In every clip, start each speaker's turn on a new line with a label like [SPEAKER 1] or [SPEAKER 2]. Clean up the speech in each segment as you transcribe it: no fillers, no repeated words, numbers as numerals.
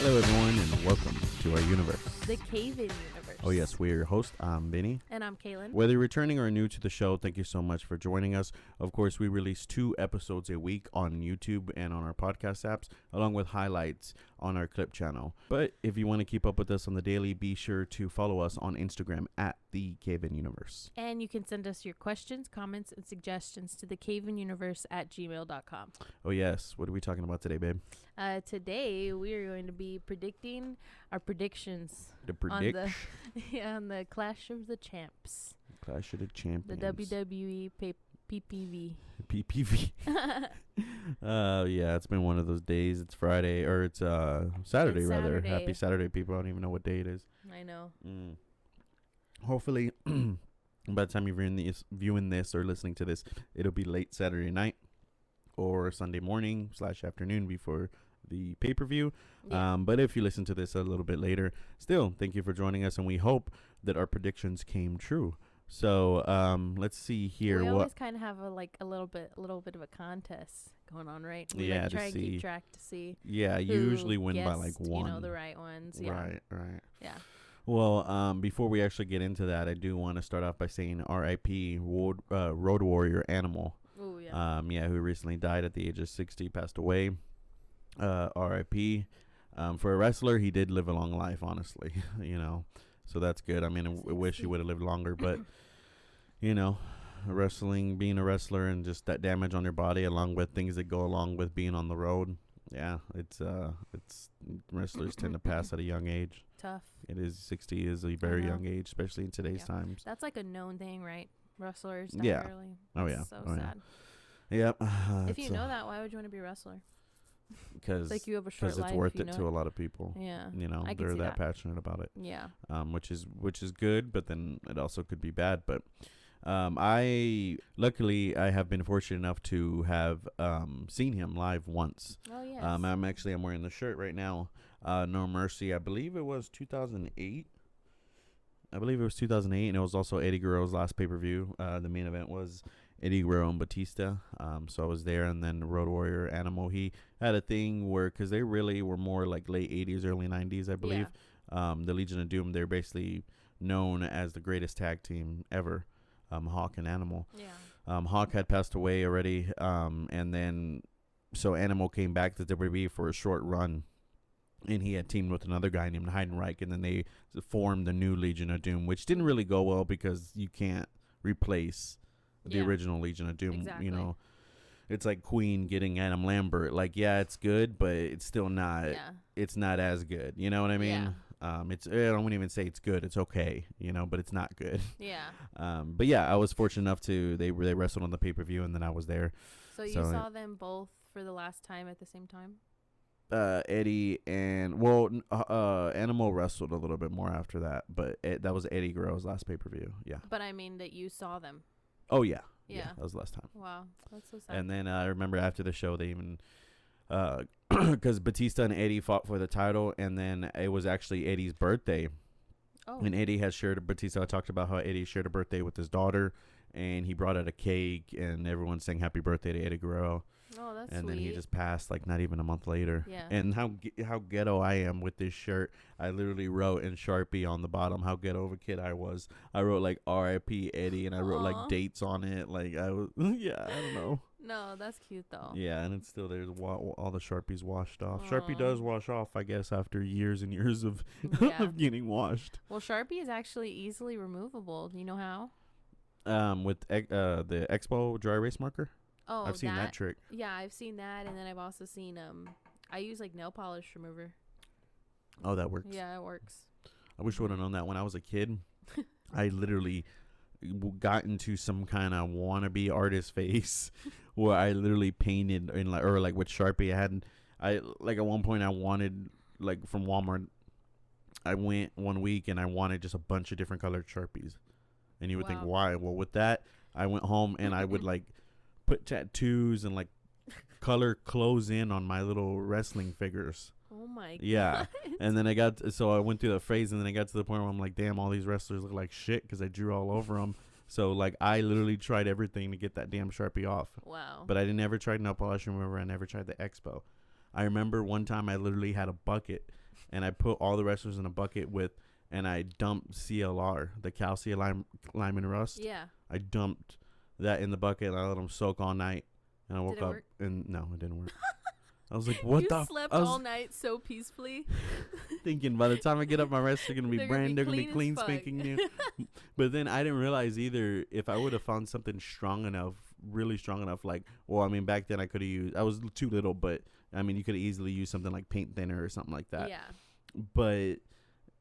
[SPEAKER 1] Hello, everyone, and welcome to our universe.
[SPEAKER 2] The CayVin Universe.
[SPEAKER 1] Oh, yes, we're your host. I'm Vinny.
[SPEAKER 2] And I'm Caylin.
[SPEAKER 1] Whether you're returning or new to the show, thank you so much for joining us. Of course, we release 2 episodes a week on YouTube and on our podcast apps, along with highlights on our clip channel. But if you want to keep up with us on the daily, be sure to follow us on Instagram at the CayVin Universe.
[SPEAKER 2] And you can send us your questions, comments, and suggestions to the CayVinUniverse@gmail.com.
[SPEAKER 1] Oh, yes. What are we talking about today, babe?
[SPEAKER 2] Today, we are going to be predicting our predictions on the Clash of the Champs.
[SPEAKER 1] Clash of the Champions.
[SPEAKER 2] The WWE PPV.
[SPEAKER 1] PPV. Yeah, it's been one of those days. It's Friday, or it's Saturday, rather.
[SPEAKER 2] Saturday.
[SPEAKER 1] Happy Saturday, people. I don't even know what day it is.
[SPEAKER 2] I know.
[SPEAKER 1] Hopefully, by the time you're viewing this or listening to this, it'll be late Saturday night or Sunday morning / afternoon before the pay-per-view.
[SPEAKER 2] Yeah.
[SPEAKER 1] But if you listen to this a little bit later, still, thank you for joining us, and we hope that our predictions came true. So let's see here.
[SPEAKER 2] We always kind of have a little bit of a contest going on, right? We try and keep track to see.
[SPEAKER 1] Yeah, you usually win by like one.
[SPEAKER 2] You know, the right ones. Yeah.
[SPEAKER 1] Right.
[SPEAKER 2] Yeah.
[SPEAKER 1] Well, before we actually get into that, I do want to start off by saying R.I.P. Road Warrior Animal.
[SPEAKER 2] Oh yeah.
[SPEAKER 1] Who recently died at the age of 60, passed away. R.I.P. For a wrestler, he did live a long life, honestly. So that's good. I mean, I wish he would have lived longer, but being a wrestler and just that damage on your body, along with things that go along with being on the road. Yeah, it's wrestlers tend to pass at a young age.
[SPEAKER 2] Tough.
[SPEAKER 1] It is 60 is a very young age, especially in today's times.
[SPEAKER 2] That's like a known thing, right? Wrestlers die early.
[SPEAKER 1] Oh yeah.
[SPEAKER 2] So sad.
[SPEAKER 1] Yep.
[SPEAKER 2] If you know that, why would you want to be a wrestler?
[SPEAKER 1] Because
[SPEAKER 2] like you have a short life.
[SPEAKER 1] Because it's worth it to a lot of people.
[SPEAKER 2] Yeah.
[SPEAKER 1] They're that passionate about it.
[SPEAKER 2] Yeah.
[SPEAKER 1] Which is good, but then it also could be bad. But I have been fortunate enough to have seen him live once.
[SPEAKER 2] Oh yes.
[SPEAKER 1] I'm wearing the shirt right now. No Mercy. I believe it was 2008. And it was also Eddie Guerrero's last pay-per-view. The main event was Eddie Guerrero and Batista. So I was there, and then Road Warrior Animal. He had a thing where, because they really were more like late 80s, early 90s, I believe. Yeah. The Legion of Doom, they're basically known as the greatest tag team ever, Hawk and Animal.
[SPEAKER 2] Yeah.
[SPEAKER 1] Hawk had passed away already, and then so Animal came back to WWE for a short run. And he had teamed with another guy named Heidenreich, and then they formed the new Legion of Doom, which didn't really go well because you can't replace the original Legion of Doom.
[SPEAKER 2] Exactly.
[SPEAKER 1] It's like Queen getting Adam Lambert. Like, yeah, it's good, but it's still not. Yeah. It's not as good. You know what I mean? Yeah. I don't even say it's good. It's okay. But it's not good.
[SPEAKER 2] Yeah.
[SPEAKER 1] But yeah, I was fortunate enough they wrestled on the pay-per-view, and then I was there.
[SPEAKER 2] So you saw them both for the last time at the same time?
[SPEAKER 1] Eddie and Animal wrestled a little bit more after that, but that was Eddie Guerrero's last pay-per-view. Yeah.
[SPEAKER 2] But I mean that you saw them.
[SPEAKER 1] Oh yeah. Yeah, that was the last time.
[SPEAKER 2] Wow, that's so sad.
[SPEAKER 1] And then I remember after the show they even because Batista and Eddie fought for the title, and then it was actually Eddie's birthday. Oh. And Eddie has Batista talked about how Eddie shared a birthday with his daughter, and he brought out a cake, and everyone sang happy birthday to Eddie Guerrero.
[SPEAKER 2] Oh, that's
[SPEAKER 1] and
[SPEAKER 2] sweet.
[SPEAKER 1] Then he just passed like not even a month later.
[SPEAKER 2] Yeah.
[SPEAKER 1] And how ghetto I am with this shirt. I literally wrote in Sharpie on the bottom how ghetto of a kid I was. I wrote like R.I.P. Eddie, and I wrote like dates on it. Like I was, I don't know.
[SPEAKER 2] No, that's cute though.
[SPEAKER 1] Yeah, and it's still there's all the Sharpies washed off. Sharpie does wash off, I guess, after years and years of of getting washed.
[SPEAKER 2] Well, Sharpie is actually easily removable. Do you know how?
[SPEAKER 1] With the Expo dry erase marker.
[SPEAKER 2] Oh,
[SPEAKER 1] I've seen that trick.
[SPEAKER 2] Yeah, I've seen that, and then I've also seen I use like nail polish remover.
[SPEAKER 1] Oh, that works.
[SPEAKER 2] Yeah, it works.
[SPEAKER 1] I wish I would have known that when I was a kid. I literally got into some kind of wannabe artist face where I literally painted in like with Sharpie. I at one point I wanted like from Walmart. I went one week and I wanted just a bunch of different colored Sharpies, and you would think why? Well, with that I went home and I would like put tattoos and like color clothes in on my little wrestling figures.
[SPEAKER 2] Oh my god.
[SPEAKER 1] Yeah. And then I went through the phase, and then I got to the point where I'm like, damn, all these wrestlers look like shit because I drew all over them. So like I literally tried everything to get that damn Sharpie off.
[SPEAKER 2] Wow.
[SPEAKER 1] But I never tried nail polish remover. I never tried the Expo. I remember one time I literally had a bucket and I put all the wrestlers in a bucket and I dumped CLR, the calcium lime and rust.
[SPEAKER 2] Yeah.
[SPEAKER 1] I dumped that in the bucket and I let them soak all night. And I woke up and no, it didn't work. I was like, what
[SPEAKER 2] you slept all night so peacefully.
[SPEAKER 1] Thinking by the time I get up, my wrests are going to be brand, they're going to be clean, spanking new. But then I didn't realize either if I would have found something strong enough, really strong enough, like, well, I mean, back then I could have used, I was too little, but I mean, you could have easily used something like paint thinner or something like that.
[SPEAKER 2] Yeah.
[SPEAKER 1] But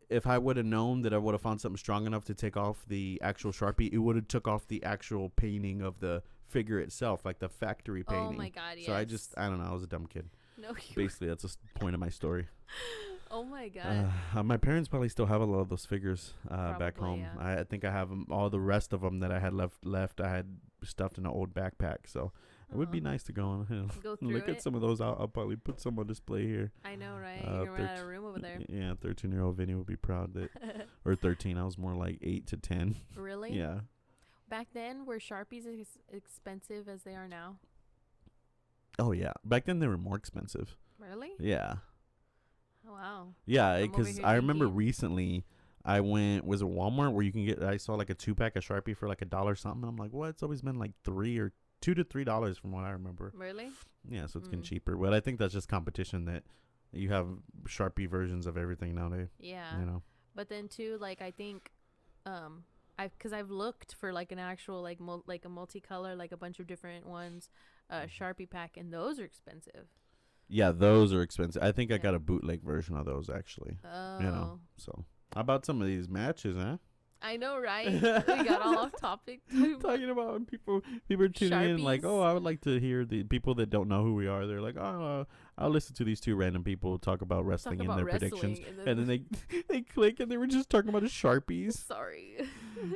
[SPEAKER 1] if I would have known that I would have found something strong enough to take off the actual Sharpie, it would have took off the actual painting of the figure itself, like the factory painting.
[SPEAKER 2] Oh my God, yes.
[SPEAKER 1] So I don't know, I was a dumb kid.
[SPEAKER 2] No,
[SPEAKER 1] basically that's the point of my story.
[SPEAKER 2] Oh my God.
[SPEAKER 1] My parents probably still have a lot of those figures back home. Yeah. I think I have all the rest of them that I had left. I had stuffed in an old backpack, so it would be nice to go on.
[SPEAKER 2] Go through
[SPEAKER 1] look at some of those. I'll probably put some on display here.
[SPEAKER 2] I know, right? You're gonna run out of room over there.
[SPEAKER 1] Yeah, 13-year-old Vinny would be proud that, or 13. I was more like 8 to 10.
[SPEAKER 2] Really?
[SPEAKER 1] Yeah.
[SPEAKER 2] Back then, were Sharpies as expensive as they are now?
[SPEAKER 1] Oh yeah, back then they were more expensive.
[SPEAKER 2] Really?
[SPEAKER 1] Yeah.
[SPEAKER 2] Oh, wow.
[SPEAKER 1] Yeah, because I remember recently I was it Walmart where you can get, I saw like a 2-pack of Sharpie for like $1 something. I'm like, what? It's always been like $2 to $3 from what I remember.
[SPEAKER 2] Really?
[SPEAKER 1] Yeah, so it's getting cheaper. But I think that's just competition that you have Sharpie versions of everything nowadays.
[SPEAKER 2] Yeah.
[SPEAKER 1] You know.
[SPEAKER 2] But then too, like I think, because I've looked for like an actual like like a multicolor, like a bunch of different ones, Sharpie pack, and those are expensive.
[SPEAKER 1] Yeah, those are expensive. I think I got a bootleg version of those actually.
[SPEAKER 2] Oh.
[SPEAKER 1] You know. So how about some of these matches, huh?
[SPEAKER 2] I know, right? We got all off topic.
[SPEAKER 1] Talking about when people are tuning in like, oh, I would like to hear the people that don't know who we are. They're like, oh, I'll listen to these two random people talk about wrestling and their predictions. And then they click and they were just talking about the Sharpies.
[SPEAKER 2] Sorry.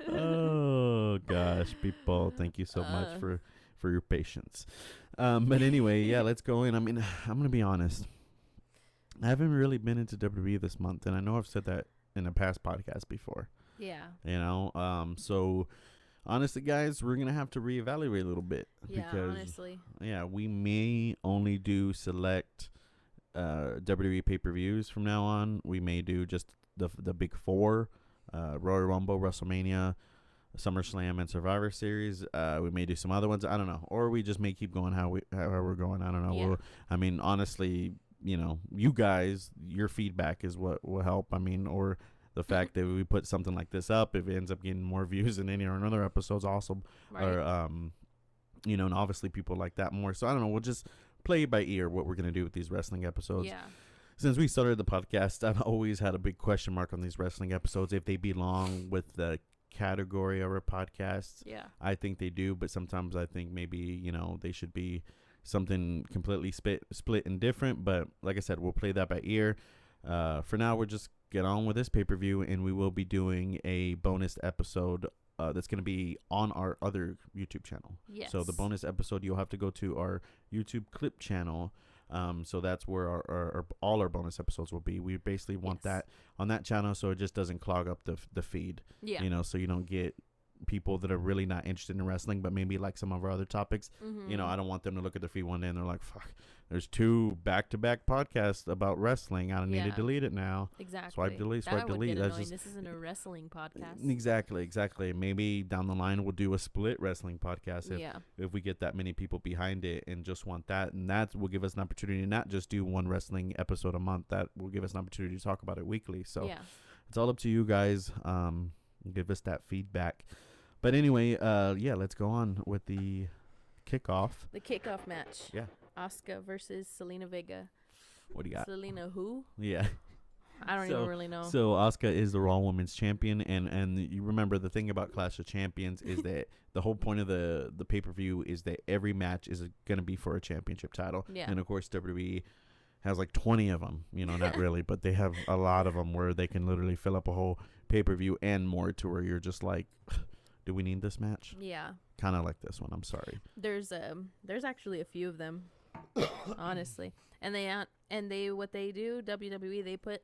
[SPEAKER 1] Oh, gosh, people. Thank you so much for your patience. But anyway, yeah, let's go in. I mean, I'm going to be honest. I haven't really been into WWE this month. And I know I've said that in a past podcast before.
[SPEAKER 2] Yeah.
[SPEAKER 1] You know, so honestly, guys, we're going to have to reevaluate a little bit.
[SPEAKER 2] Yeah,
[SPEAKER 1] because,
[SPEAKER 2] honestly. Yeah,
[SPEAKER 1] we may only do select WWE pay-per-views from now on. We may do just the big four, Royal Rumble, WrestleMania, SummerSlam, and Survivor Series. We may do some other ones. I don't know. Or we just may keep going how we're going. I don't know.
[SPEAKER 2] Yeah.
[SPEAKER 1] I mean, honestly, you know, you guys, your feedback is what will help. I mean, or the fact that we put something like this up, if it ends up getting more views than any or another episode's awesome. Right. Or, you know, and obviously people like that more. So I don't know. We'll just play by ear what we're going to do with these wrestling episodes.
[SPEAKER 2] Yeah.
[SPEAKER 1] Since we started the podcast, I've always had a big question mark on these wrestling episodes, if they belong with the category of our podcast.
[SPEAKER 2] Yeah.
[SPEAKER 1] I think they do, but sometimes I think maybe, you know, they should be something completely split and different. But like I said, we'll play that by ear. For now, we're just get on with this pay-per-view, and we will be doing a bonus episode that's going to be on our other YouTube channel.
[SPEAKER 2] Yes.
[SPEAKER 1] So the bonus episode, you'll have to go to our YouTube clip channel. So that's where our all our bonus episodes will be. We basically want that on that channel, so it just doesn't clog up the feed. Yeah. You know, so you don't get people that are really not interested in wrestling, but maybe like some of our other topics. Mm-hmm. You know, I don't want them to look at their feed one day and they're like, fuck, there's 2 back-to-back podcasts about wrestling. I need to delete it now.
[SPEAKER 2] Exactly.
[SPEAKER 1] Swipe delete.
[SPEAKER 2] That's just, this isn't a wrestling podcast.
[SPEAKER 1] Exactly. Maybe down the line we'll do a split wrestling podcast if we get that many people behind it and just want that. And that will give us an opportunity to not just do one wrestling episode a month. That will give us an opportunity to talk about it weekly. So it's all up to you guys. Give us that feedback. But anyway, let's go on with the kickoff.
[SPEAKER 2] The kickoff match.
[SPEAKER 1] Yeah.
[SPEAKER 2] Asuka versus Zelina Vega.
[SPEAKER 1] What do you got?
[SPEAKER 2] Zelina who?
[SPEAKER 1] Yeah.
[SPEAKER 2] I don't even really know.
[SPEAKER 1] So Asuka is the Raw Women's Champion, and you remember the thing about Clash of Champions is that the whole point of the pay-per-view is that every match is going to be for a championship title. Yeah. And of course WWE has like 20 of them, you know, not really, but they have a lot of them where they can literally fill up a whole pay-per-view and more, to where you're just like, do we need this match?
[SPEAKER 2] Yeah.
[SPEAKER 1] Kind of like this one. I'm sorry.
[SPEAKER 2] There's actually a few of them, honestly. And they what they do, WWE, they put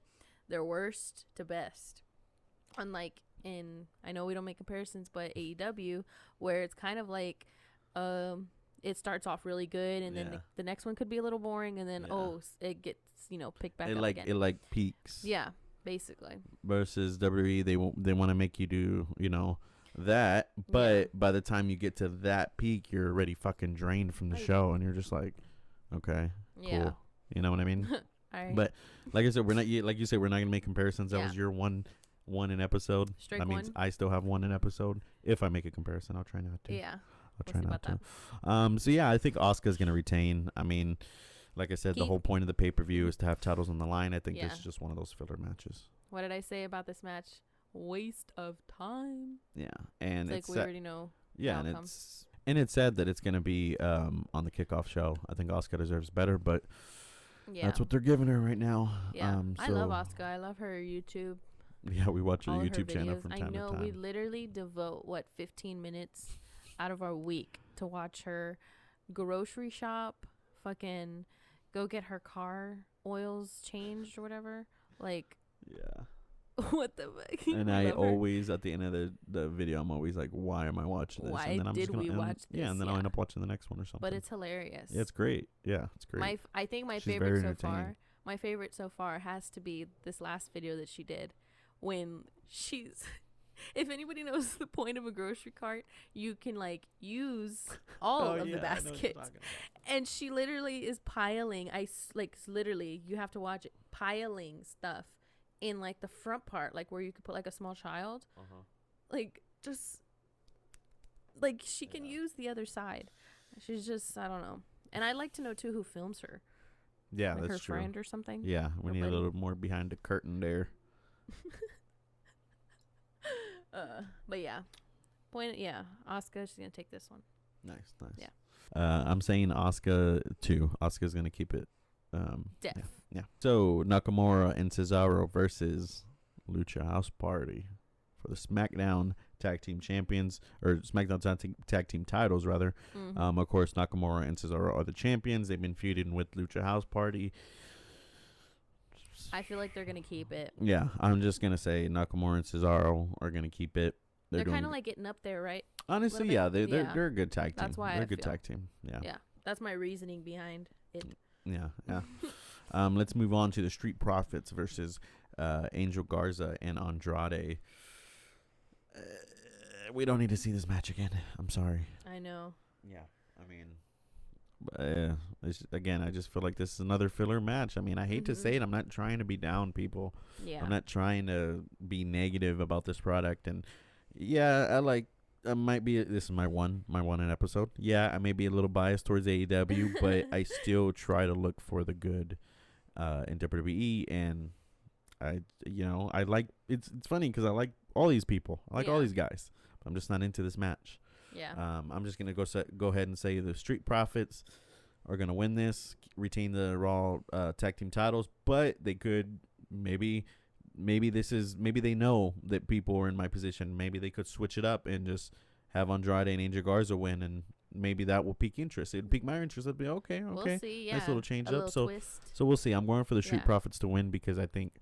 [SPEAKER 2] their worst to best. Unlike I know we don't make comparisons, but AEW, where it's kind of like, it starts off really good, and then the next one could be a little boring, and then it gets picked back up again.
[SPEAKER 1] It like peaks.
[SPEAKER 2] Yeah, basically.
[SPEAKER 1] Versus WWE, they want to make you do that, but by the time you get to that peak, you're already fucking drained from the show, and you're just like, okay, cool. You know what I mean? But like I said, we're not like you said, we're not gonna make comparisons. That was your one an episode. That means I still have one an episode. If I make a comparison, I'll try not to.
[SPEAKER 2] Yeah,
[SPEAKER 1] I'll try not to. So yeah, I think Asuka's gonna retain. I mean, like I said, the whole point of the pay-per-view is to have titles on the line. I think this is just one of those filler matches.
[SPEAKER 2] What did I say about this match? Waste of time.
[SPEAKER 1] Yeah, and
[SPEAKER 2] it's like we already know.
[SPEAKER 1] Yeah, and it's sad that it's gonna be on the kickoff show. I think Asuka deserves better, but that's what they're giving her right now.
[SPEAKER 2] Yeah, I love Asuka. I love her YouTube.
[SPEAKER 1] Yeah, we watch her YouTube channel from time to time.
[SPEAKER 2] I know we literally devote 15 minutes out of our week to watch her grocery shop, fucking go get her car oils changed or whatever. Like, what the fuck?
[SPEAKER 1] And I always, at the end of the video, I'm always like, why am I watching this?
[SPEAKER 2] Why
[SPEAKER 1] and then
[SPEAKER 2] did we watch this?
[SPEAKER 1] Yeah, and then I'll end up watching the next one or something.
[SPEAKER 2] But it's hilarious.
[SPEAKER 1] Yeah, it's great. Yeah, it's great.
[SPEAKER 2] I think my favorite so far. My favorite so far has to be this last video that she did, when she's. If anybody knows the point of a grocery cart, you can use all of the baskets. And she literally is piling. Literally, you have to watch it, piling stuff in like the front part, like where you could put like a small child. Like just like she can use the other side. She's just, I don't know. And I'd like to know too who films her.
[SPEAKER 1] Yeah,
[SPEAKER 2] like
[SPEAKER 1] that's
[SPEAKER 2] her
[SPEAKER 1] true.
[SPEAKER 2] Friend or something.
[SPEAKER 1] Yeah, we need a little more behind the curtain there.
[SPEAKER 2] But Asuka, she's gonna take this one.
[SPEAKER 1] Nice.
[SPEAKER 2] Yeah.
[SPEAKER 1] I'm saying Asuka too. Asuka's gonna keep it. Yeah. So Nakamura and Cesaro versus Lucha House Party for the SmackDown Tag Team Champions, or SmackDown Tag Team titles rather. Of course, Nakamura and Cesaro are the champions. They've been feuding with Lucha House Party.
[SPEAKER 2] I feel like they're gonna keep it.
[SPEAKER 1] Yeah, I'm just gonna say Nakamura and Cesaro are gonna keep it.
[SPEAKER 2] They're kind of like getting up there, right?
[SPEAKER 1] Honestly, yeah, they're a good tag team.
[SPEAKER 2] That's why
[SPEAKER 1] they're
[SPEAKER 2] I
[SPEAKER 1] a good
[SPEAKER 2] feel.
[SPEAKER 1] tag team. Yeah.
[SPEAKER 2] Yeah, that's my reasoning behind it.
[SPEAKER 1] Yeah. Let's move on to the Street Profits versus Angel Garza and Andrade. We don't need to see this match again. I'm sorry.
[SPEAKER 2] I know.
[SPEAKER 1] Yeah, I mean. I just feel like this is another filler match. I mean, I hate to say it. I'm not trying to be down, people.
[SPEAKER 2] Yeah.
[SPEAKER 1] I'm not trying to be negative about this product. And I might be. This is my one an episode. Yeah, I may be a little biased towards AEW, but I still try to look for the good in WWE. And I like. It's funny because I like all these people. I like all these guys. But I'm just not into this match.
[SPEAKER 2] Yeah.
[SPEAKER 1] I'm just gonna go ahead and say the Street Profits are gonna win this, retain the Raw tag team titles, but they could maybe they know that people are in my position. Maybe they could switch it up and just have Andrade and Angel Garza win, and maybe that will pique interest. It would pique my interest. I'd be okay.
[SPEAKER 2] We'll see. Yeah.
[SPEAKER 1] Nice little change up.
[SPEAKER 2] So
[SPEAKER 1] we'll see. I'm going for the Street Profits to win because I think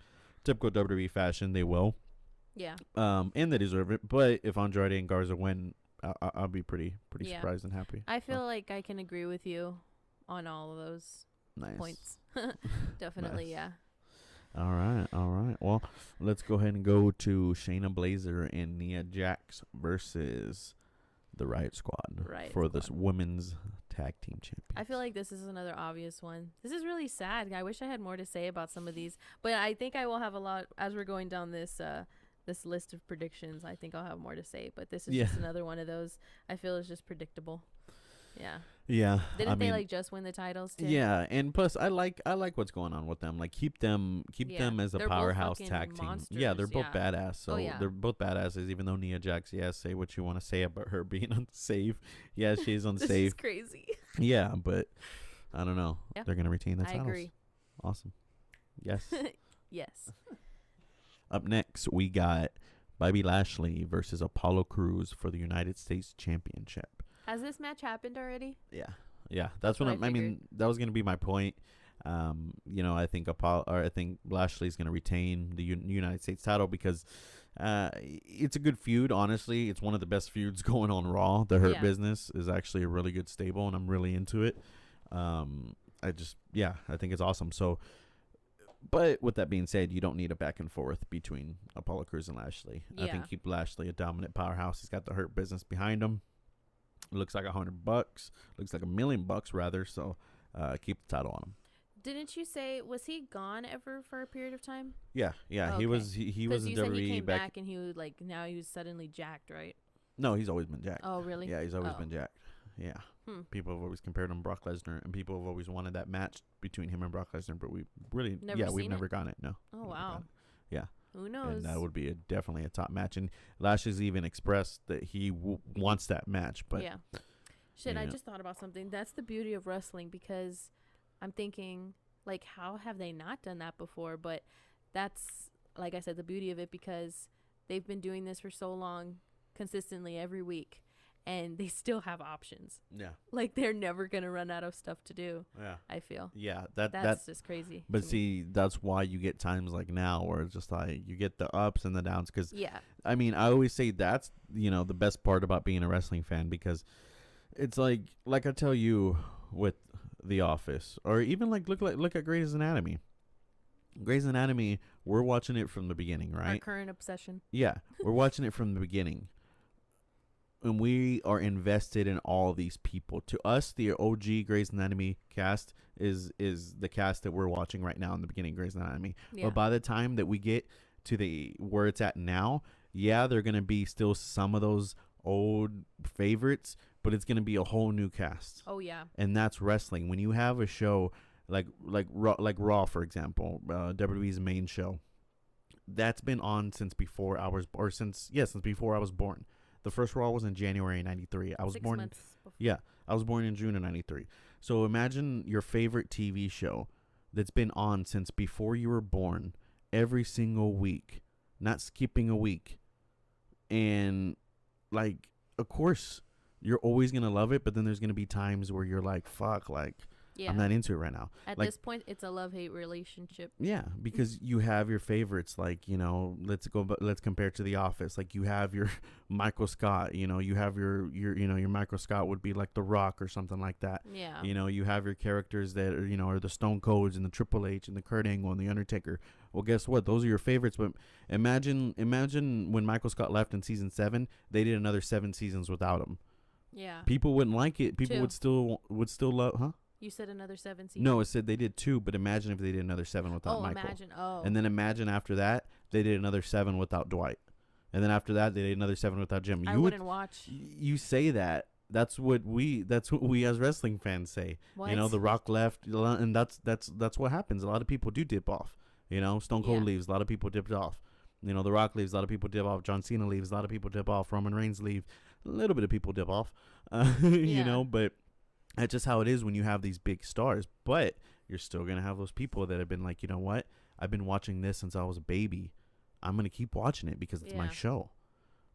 [SPEAKER 1] typical WWE fashion they will.
[SPEAKER 2] Yeah.
[SPEAKER 1] And they deserve it. But if Andrade and Garza win, I'll be pretty surprised and happy.
[SPEAKER 2] I feel like I can agree with you on all of those points. Definitely,
[SPEAKER 1] nice. Yeah. All right. Well, let's go ahead and go to Shayna Baszler and Nia Jax versus the Riot Squad for this women's tag team champions.
[SPEAKER 2] I feel like this is another obvious one. This is really sad. I wish I had more to say about some of these, but I think I will have a lot as we're going down this list of predictions. I think I'll have more to say, but this is just another one of those I feel is just predictable. Yeah. Didn't they just win the titles too?
[SPEAKER 1] Yeah, and plus I like what's going on with them. Like keep them as a powerhouse tag team. Yeah, they're both badass. So they're both badasses. Even though Nia Jax, say what you want to say about her being unsafe. Yeah, she's unsafe. This
[SPEAKER 2] is crazy.
[SPEAKER 1] Yeah, but I don't know. Yeah. They're gonna retain the titles. I agree. Awesome. Yes.
[SPEAKER 2] Yes.
[SPEAKER 1] Up next, we got Bobby Lashley versus Apollo Crews for the United States Championship.
[SPEAKER 2] Has this match happened already?
[SPEAKER 1] Yeah. That's what I mean. That was going to be my point. I think Lashley's going to retain the United States title because It's a good feud. Honestly, it's one of the best feuds going on Raw. The Hurt Business is actually a really good stable, and I'm really into it. I think it's awesome. So, but with that being said, you don't need a back and forth between Apollo Crews and Lashley. I think keep Lashley a dominant powerhouse. He's got the Hurt Business behind him. Looks like $100. Looks like $1 million rather. So, keep the title on him.
[SPEAKER 2] Didn't you say, was he gone ever for a period of time?
[SPEAKER 1] Yeah.
[SPEAKER 2] Oh,
[SPEAKER 1] he was in WWE.
[SPEAKER 2] Said he came back and he was like, now he was suddenly jacked, right?
[SPEAKER 1] No, he's always been jacked.
[SPEAKER 2] Oh, really?
[SPEAKER 1] Yeah, he's always been jacked. Yeah. People have always compared him to Brock Lesnar, and people have always wanted that match between him and Brock Lesnar, but we really, we've never gotten it. No.
[SPEAKER 2] Oh, wow.
[SPEAKER 1] Yeah.
[SPEAKER 2] Who knows?
[SPEAKER 1] And that would be definitely a top match. And Lashley's even expressed that he wants that match. But
[SPEAKER 2] yeah. Shit, I just thought about something. That's the beauty of wrestling, because I'm thinking, like, how have they not done that before? But that's, like I said, the beauty of it, because they've been doing this for so long, consistently every week, and they still have options.
[SPEAKER 1] Yeah.
[SPEAKER 2] Like, they're never going to run out of stuff to do.
[SPEAKER 1] Yeah.
[SPEAKER 2] I feel.
[SPEAKER 1] Yeah.
[SPEAKER 2] That's just crazy.
[SPEAKER 1] But see, that's why you get times like now where it's just like you get the ups and the downs. Because, I mean, I always say that's, the best part about being a wrestling fan, because it's like I tell you with The Office, or even like look at Grey's Anatomy. Grey's Anatomy, we're watching it from the beginning, right?
[SPEAKER 2] Our current obsession. Yeah,
[SPEAKER 1] we're watching it from the beginning, and we are invested in all these people. To us, the OG Grey's Anatomy cast is the cast that we're watching right now in the beginning, Grey's Anatomy. Yeah. But by the time that we get to the where it's at now, they're gonna be still some of those old favorites, but it's going to be a whole new cast.
[SPEAKER 2] Oh, yeah.
[SPEAKER 1] And that's wrestling. When you have a show like Raw, for example, WWE's main show, that's been on since before I was, since before I was born. The first Raw was in January 93. I was
[SPEAKER 2] 6
[SPEAKER 1] born.
[SPEAKER 2] Months before.
[SPEAKER 1] Yeah, I was born in June of 93. So imagine your favorite TV show that's been on since before you were born, every single week, not skipping a week. And like, of course, you're always going to love it, but then there's going to be times where you're like, fuck, like, I'm not into it right now.
[SPEAKER 2] At
[SPEAKER 1] like,
[SPEAKER 2] this point, it's a love-hate relationship.
[SPEAKER 1] Yeah, because you have your favorites, like, let's compare it to The Office. Like, you have your Michael Scott, you have your Michael Scott would be like The Rock or something like that.
[SPEAKER 2] Yeah.
[SPEAKER 1] You have your characters that are, are the Stone Colds and the Triple H and the Kurt Angle and the Undertaker. Well, guess what? Those are your favorites. But imagine when Michael Scott left in season 7, they did another 7 seasons without him.
[SPEAKER 2] Yeah.
[SPEAKER 1] People wouldn't like it. People
[SPEAKER 2] 2.
[SPEAKER 1] would still love, huh?
[SPEAKER 2] You said another 7 seasons?
[SPEAKER 1] No, it said they did 2, but imagine if they did another 7 without Michael.
[SPEAKER 2] Imagine. Oh.
[SPEAKER 1] And then imagine after that, they did another 7 without Dwight. And then after that, they did another 7 without Jim.
[SPEAKER 2] I wouldn't watch.
[SPEAKER 1] You say that. That's what we as wrestling fans say.
[SPEAKER 2] What?
[SPEAKER 1] The Rock left, and that's what happens. A lot of people do dip off. Stone Cold leaves, a lot of people dipped off. The Rock leaves, a lot of people dip off. John Cena leaves, a lot of people dip off. Roman Reigns leave, a little bit of people dip off. But that's just how it is when you have these big stars. But you're still going to have those people that have been like, you know what? I've been watching this since I was a baby. I'm going to keep watching it because it's my show.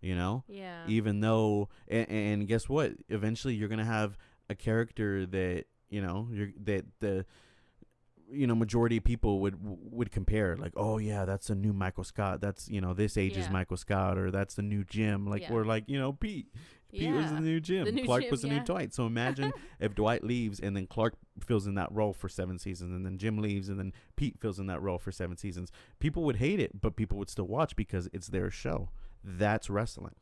[SPEAKER 1] Yeah. Even though, and guess what? Eventually you're going to have a character that, the majority of people would compare, like, oh yeah, that's a new Michael Scott. That's, this age's Michael Scott, or that's the new Jim. Like, or like, Pete. Pete was the new Jim. Clark was the new Dwight. So imagine if Dwight leaves and then Clark fills in that role for 7 seasons, and then Jim leaves and then Pete fills in that role for 7 seasons. People would hate it, but people would still watch because it's their show. That's wrestling.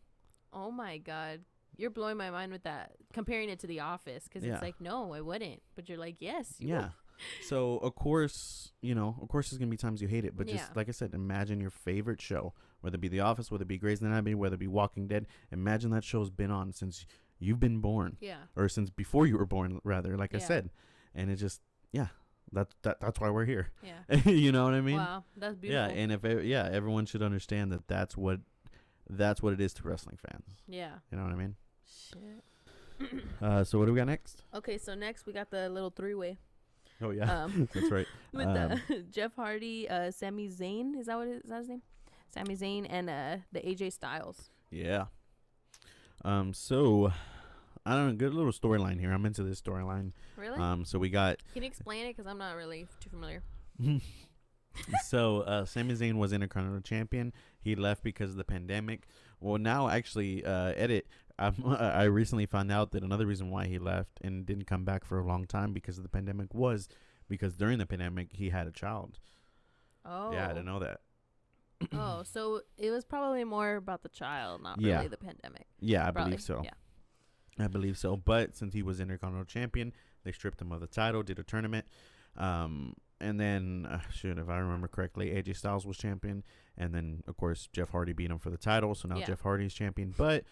[SPEAKER 2] Oh my God. You're blowing my mind with that. Comparing it to The Office, because it's like, no, I wouldn't. But you're like, yes, you would.
[SPEAKER 1] So of course there's gonna be times you hate it, but just like I said, imagine your favorite show, whether it be The Office, whether it be Grey's Anatomy, whether it be Walking Dead. Imagine that show's been on since you've been born, or since before you were born, rather. Like I said, and it just that's why we're here. You know what I mean?
[SPEAKER 2] Wow, that's beautiful.
[SPEAKER 1] Yeah, and if everyone should understand that that's what it is to wrestling fans. Yeah, you know what I mean? Shit. So what do we got next?
[SPEAKER 2] Okay, so next we got the little 3-way.
[SPEAKER 1] Oh yeah, that's right.
[SPEAKER 2] With Jeff Hardy, Sami Zayn, is that his name? Sami Zayn and the AJ Styles.
[SPEAKER 1] Yeah. So I don't know, good little storyline here. I'm into this storyline.
[SPEAKER 2] Really?
[SPEAKER 1] So we got.
[SPEAKER 2] Can you explain it? Because I'm not really too familiar.
[SPEAKER 1] So Sami Zayn was Intercontinental Champion. he left because of the pandemic. Well, now actually, I recently found out that another reason why he left and didn't come back for a long time because of the pandemic was because during the pandemic he had a child.
[SPEAKER 2] Oh.
[SPEAKER 1] Yeah, I didn't know that.
[SPEAKER 2] Oh, so it was probably more about the child, not really the pandemic.
[SPEAKER 1] Yeah, I believe so. Yeah. I believe so. But since he was Intercontinental Champion, they stripped him of the title, did a tournament. And then, if I remember correctly, AJ Styles was champion. And then, of course, Jeff Hardy beat him for the title. So now Jeff Hardy's champion. But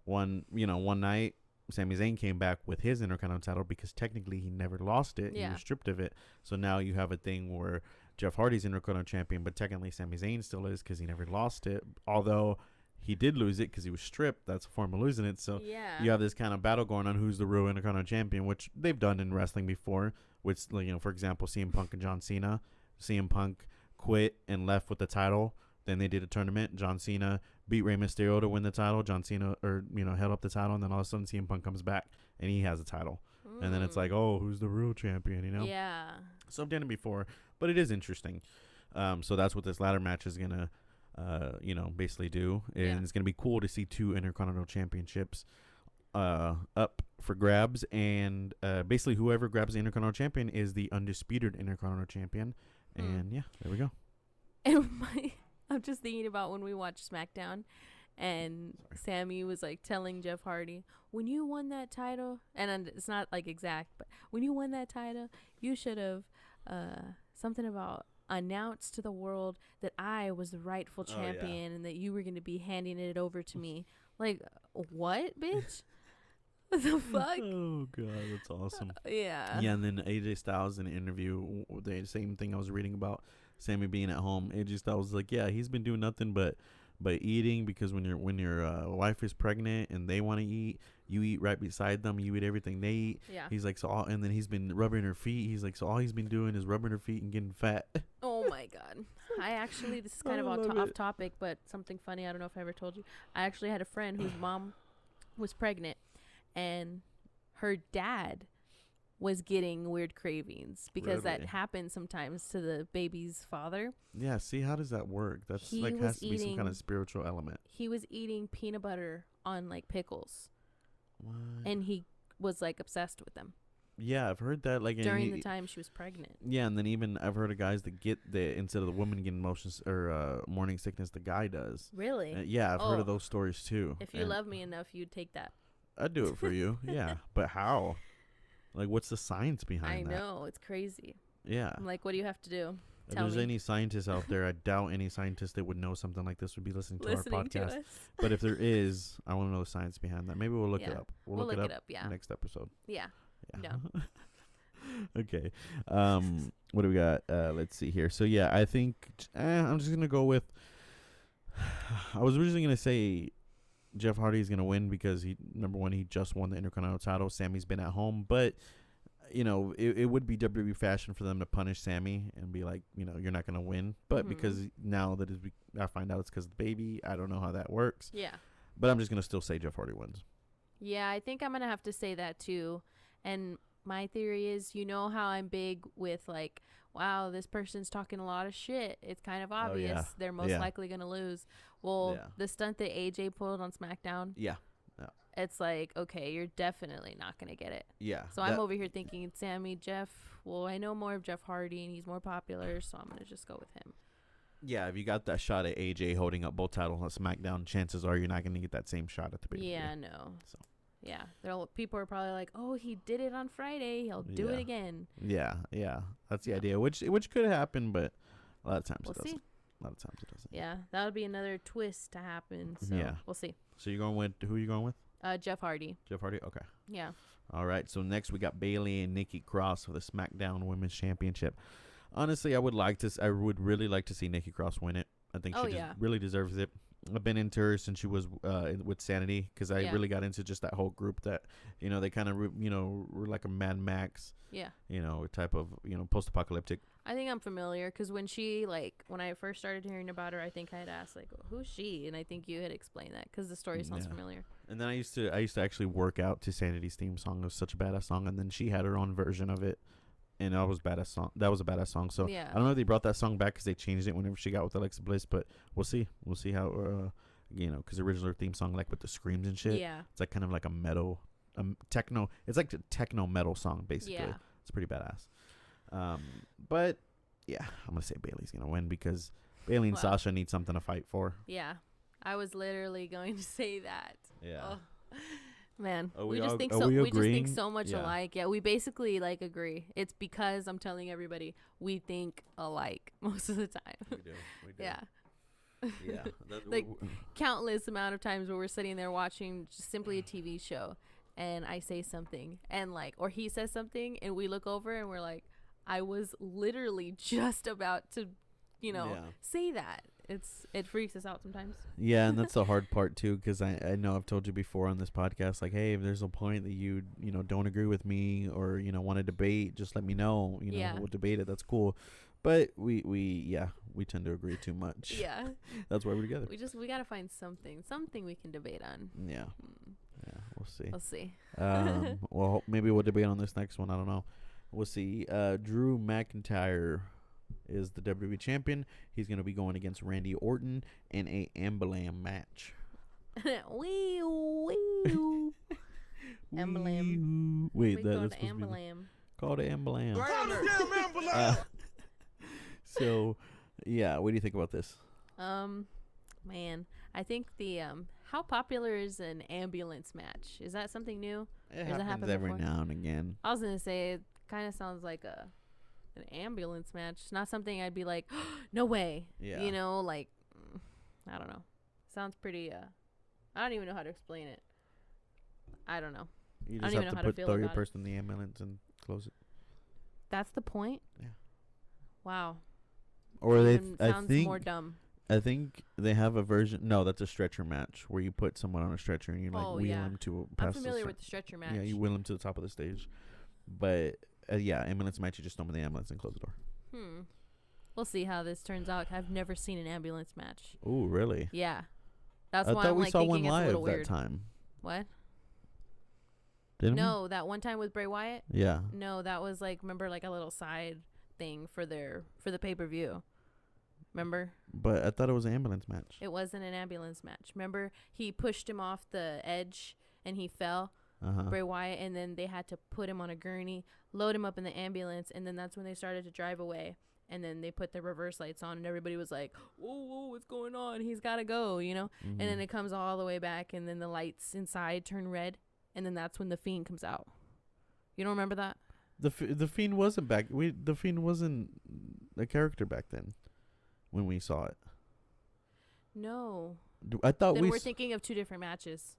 [SPEAKER 1] one night, Sami Zayn came back with his Intercontinental title because technically he never lost it. He was stripped of it. So now you have a thing where Jeff Hardy's Intercontinental champion, but technically Sami Zayn still is because he never lost it. Although he did lose it because he was stripped. That's a form of losing it. So you have this kind of battle going on who's the real Intercontinental champion, which they've done in wrestling before. Which, for example, CM Punk and John Cena. CM Punk quit and left with the title. Then they did a tournament. John Cena beat Rey Mysterio to win the title. John Cena, held up the title, and then all of a sudden CM Punk comes back and he has the title. And then it's like, oh, who's the real champion?
[SPEAKER 2] Yeah.
[SPEAKER 1] So I've done it before, but it is interesting. So that's what this ladder match is gonna, basically do. And it's gonna be cool to see 2 Intercontinental Championships up for grabs, and basically whoever grabs the Intercontinental Champion is the undisputed Intercontinental Champion. And there we go.
[SPEAKER 2] And I'm just thinking about when we watched SmackDown, and Sammy was like telling Jeff Hardy, when you won that title, and it's not like exact, but when you won that title, you should have something about announced to the world that I was the rightful champion and that you were going to be handing it over to me. Like, what, bitch? What the fuck?
[SPEAKER 1] Oh god, that's awesome.
[SPEAKER 2] Yeah.
[SPEAKER 1] And then AJ Styles in an interview, the same thing I was reading about Sammy being at home. AJ Styles was like, yeah, he's been doing nothing but eating, because when your wife is pregnant and they want to eat, you eat right beside them. You eat everything they eat.
[SPEAKER 2] Yeah.
[SPEAKER 1] He's like, and then he's been rubbing her feet. He's like, so all he's been doing is rubbing her feet and getting fat.
[SPEAKER 2] Oh my god. I actually, this is kind of off topic, but something funny. I don't know if I ever told you. I actually had a friend whose mom was pregnant, and her dad was getting weird cravings because that happens sometimes to the baby's father.
[SPEAKER 1] Yeah, see, how does that work? That's has to be some kind of spiritual element.
[SPEAKER 2] He was eating peanut butter on like pickles.
[SPEAKER 1] What?
[SPEAKER 2] And he was like obsessed with them.
[SPEAKER 1] Yeah, I've heard that
[SPEAKER 2] during the time she was pregnant.
[SPEAKER 1] Yeah, and then even I've heard of guys that get instead of the woman getting morning sickness, the guy does.
[SPEAKER 2] Really?
[SPEAKER 1] Yeah, I've heard of those stories too.
[SPEAKER 2] If you love me enough, you'd take that.
[SPEAKER 1] I'd do it for you. Yeah, but how? Like, what's the science behind that?
[SPEAKER 2] I know, it's crazy.
[SPEAKER 1] Yeah.
[SPEAKER 2] I'm like, what do you have to do?
[SPEAKER 1] If there's any scientists out there, I doubt any scientist that would know something like this would be listening to our podcast. But if there is, I want to know the science behind that. Maybe we'll look it up. We'll look it up next episode.
[SPEAKER 2] Yeah.
[SPEAKER 1] No. Okay. What do we got? Let's see here. So, yeah, I think I'm just going to go with, I was originally going to say Jeff Hardy is going to win because number one, he just won the Intercontinental title. Sammy's been at home, but it would be WWE fashion for them to punish Sammy and be like, you're not going to win. But because now that I find out it's because of the baby, I don't know how that works.
[SPEAKER 2] Yeah.
[SPEAKER 1] But I'm just going to still say Jeff Hardy wins.
[SPEAKER 2] Yeah, I think I'm going to have to say that too. And my theory is, how I'm big with like, wow, this person's talking a lot of shit. It's kind of obvious they're most likely going to lose. Well, the stunt that AJ pulled on SmackDown. Yeah. It's like, okay, you're definitely not going to get it. Yeah. So I'm over here thinking, Sammy, Jeff. Well, I know more of Jeff Hardy and he's more popular, so I'm going to just go with him.
[SPEAKER 1] Yeah, if you got that shot at AJ holding up both titles on SmackDown, chances are you're not going to get that same shot at the baby.
[SPEAKER 2] Yeah, no. So. Yeah, people are probably like, "Oh, he did it on Friday. He'll do it again." Yeah, that's the idea. Which could happen, but a lot of times it doesn't. A lot of times it doesn't. Yeah, that would be another twist to happen. So we'll see.
[SPEAKER 1] So you're going with who? Are you going with?
[SPEAKER 2] Jeff Hardy.
[SPEAKER 1] Jeff Hardy. Okay.
[SPEAKER 2] Yeah.
[SPEAKER 1] All right. So next we got Bayley and Nikki Cross for the SmackDown Women's Championship. Honestly, I would really like to see Nikki Cross win it. I think she really deserves it. I've been into her since she was with Sanity, because I really got into just that whole group that, they kind of, were like a Mad Max, type of, post-apocalyptic.
[SPEAKER 2] I think I'm familiar because when I first started hearing about her, I think I had asked, like, who's she? And I think you had explained that because the story sounds familiar. And
[SPEAKER 1] then I used to actually work out to Sanity's theme song. It was such a badass song. And then she had her own version of it. and that was badass song. That was a badass song. So
[SPEAKER 2] Yeah.
[SPEAKER 1] I don't know if they brought that song back because they changed it whenever she got with Alexa Bliss, but we'll see. We'll see how because the original theme song, like with the screams and shit,
[SPEAKER 2] Yeah.
[SPEAKER 1] it's like kind of like a metal, techno. It's like a techno metal song basically.
[SPEAKER 2] Yeah.
[SPEAKER 1] It's pretty badass. But yeah, I'm gonna say Bailey's gonna win because Bailey and Sasha need something to fight for.
[SPEAKER 2] Yeah. I was literally going to say that.
[SPEAKER 1] Yeah.
[SPEAKER 2] Oh. Man,
[SPEAKER 1] Are
[SPEAKER 2] we
[SPEAKER 1] we
[SPEAKER 2] just
[SPEAKER 1] all-
[SPEAKER 2] think
[SPEAKER 1] are
[SPEAKER 2] so.
[SPEAKER 1] we
[SPEAKER 2] We just think
[SPEAKER 1] agreeing?
[SPEAKER 2] so much
[SPEAKER 1] Yeah.
[SPEAKER 2] alike. Yeah, we basically like agree. It's because I'm telling everybody we think alike most of the time.
[SPEAKER 1] We do.
[SPEAKER 2] Yeah,
[SPEAKER 1] Yeah.
[SPEAKER 2] Like, countless amount of times where we're sitting there watching just simply a TV show, and I say something, and like, or he says something, and we look over and we're like, I was literally just about to, say that. It freaks us out sometimes.
[SPEAKER 1] Yeah, and that's the hard part too, because I know I've told you before on this podcast, like, hey, if there's a point that you don't agree with me or want to debate, just let me know.
[SPEAKER 2] Yeah.
[SPEAKER 1] We'll debate it. That's cool. But we tend to agree too much.
[SPEAKER 2] Yeah,
[SPEAKER 1] That's why we're together.
[SPEAKER 2] we gotta find something we can debate on.
[SPEAKER 1] Yeah. Yeah, we'll see.
[SPEAKER 2] We'll see.
[SPEAKER 1] Well, maybe we'll debate on this next one. I don't know. We'll see. Drew McIntyre is the WWE champion. He's going to be going against Randy Orton in a Emblem match.
[SPEAKER 2] Wee wee. Emblem.
[SPEAKER 1] Wait,
[SPEAKER 2] We
[SPEAKER 1] that's
[SPEAKER 2] call it
[SPEAKER 1] supposed to be
[SPEAKER 2] emblem.
[SPEAKER 1] called an emblem.
[SPEAKER 3] Call the damn ambulance.
[SPEAKER 1] So, yeah, what do you think about this?
[SPEAKER 2] Man, I think the how popular is an ambulance match? Is that something new?
[SPEAKER 1] It
[SPEAKER 2] Has it
[SPEAKER 1] happens
[SPEAKER 2] happened
[SPEAKER 1] every
[SPEAKER 2] before?
[SPEAKER 1] now and again.
[SPEAKER 2] I was gonna say it kind of sounds like an ambulance match. Not something I'd be like, no way.
[SPEAKER 1] Yeah.
[SPEAKER 2] Like I don't know. Sounds pretty. I don't even know how to explain it. I don't know.
[SPEAKER 1] You
[SPEAKER 2] I don't
[SPEAKER 1] just
[SPEAKER 2] even
[SPEAKER 1] have
[SPEAKER 2] know
[SPEAKER 1] to
[SPEAKER 2] how to feel
[SPEAKER 1] throw your
[SPEAKER 2] about it.
[SPEAKER 1] person in the ambulance and close it.
[SPEAKER 2] That's the point.
[SPEAKER 1] Yeah.
[SPEAKER 2] Wow.
[SPEAKER 1] Or they,
[SPEAKER 2] Even
[SPEAKER 1] I
[SPEAKER 2] sounds
[SPEAKER 1] think,
[SPEAKER 2] more dumb.
[SPEAKER 1] I think they have a version. No, that's a stretcher match where you put someone on a stretcher and you like
[SPEAKER 2] Oh,
[SPEAKER 1] wheel
[SPEAKER 2] yeah.
[SPEAKER 1] him to
[SPEAKER 2] I'm
[SPEAKER 1] past
[SPEAKER 2] familiar
[SPEAKER 1] the
[SPEAKER 2] with the stretcher match.
[SPEAKER 1] Yeah, you wheel him to the top of the stage. But yeah, ambulance match, you just throw him in the ambulance and close the door.
[SPEAKER 2] We'll see how this turns out. I've never seen an ambulance match.
[SPEAKER 1] Oh, really?
[SPEAKER 2] Yeah. That's
[SPEAKER 1] I
[SPEAKER 2] why
[SPEAKER 1] thought
[SPEAKER 2] I'm
[SPEAKER 1] we
[SPEAKER 2] like
[SPEAKER 1] saw
[SPEAKER 2] thinking
[SPEAKER 1] one
[SPEAKER 2] it's a
[SPEAKER 1] live
[SPEAKER 2] little
[SPEAKER 1] that
[SPEAKER 2] weird.
[SPEAKER 1] time.
[SPEAKER 2] What?
[SPEAKER 1] Didn't
[SPEAKER 2] No, that one time with Bray Wyatt?
[SPEAKER 1] we? Yeah.
[SPEAKER 2] No, that was like, remember, like a little side thing for the pay-per-view. Remember?
[SPEAKER 1] But I thought it was an ambulance match.
[SPEAKER 2] It wasn't an ambulance match. Remember, he pushed him off the edge and he fell, Bray Wyatt, and then they had to put him on a gurney, load him up in the ambulance, and then that's when they started to drive away. And then they put the reverse lights on, and everybody was like, whoa, what's going on? He's got to go, And then it comes all the way back, and then the lights inside turn red, and then that's when the Fiend comes out. You don't remember that?
[SPEAKER 1] The Fiend wasn't back. The Fiend wasn't a character back then when we saw it.
[SPEAKER 2] No.
[SPEAKER 1] I thought
[SPEAKER 2] Then
[SPEAKER 1] we
[SPEAKER 2] we're thinking of two different matches.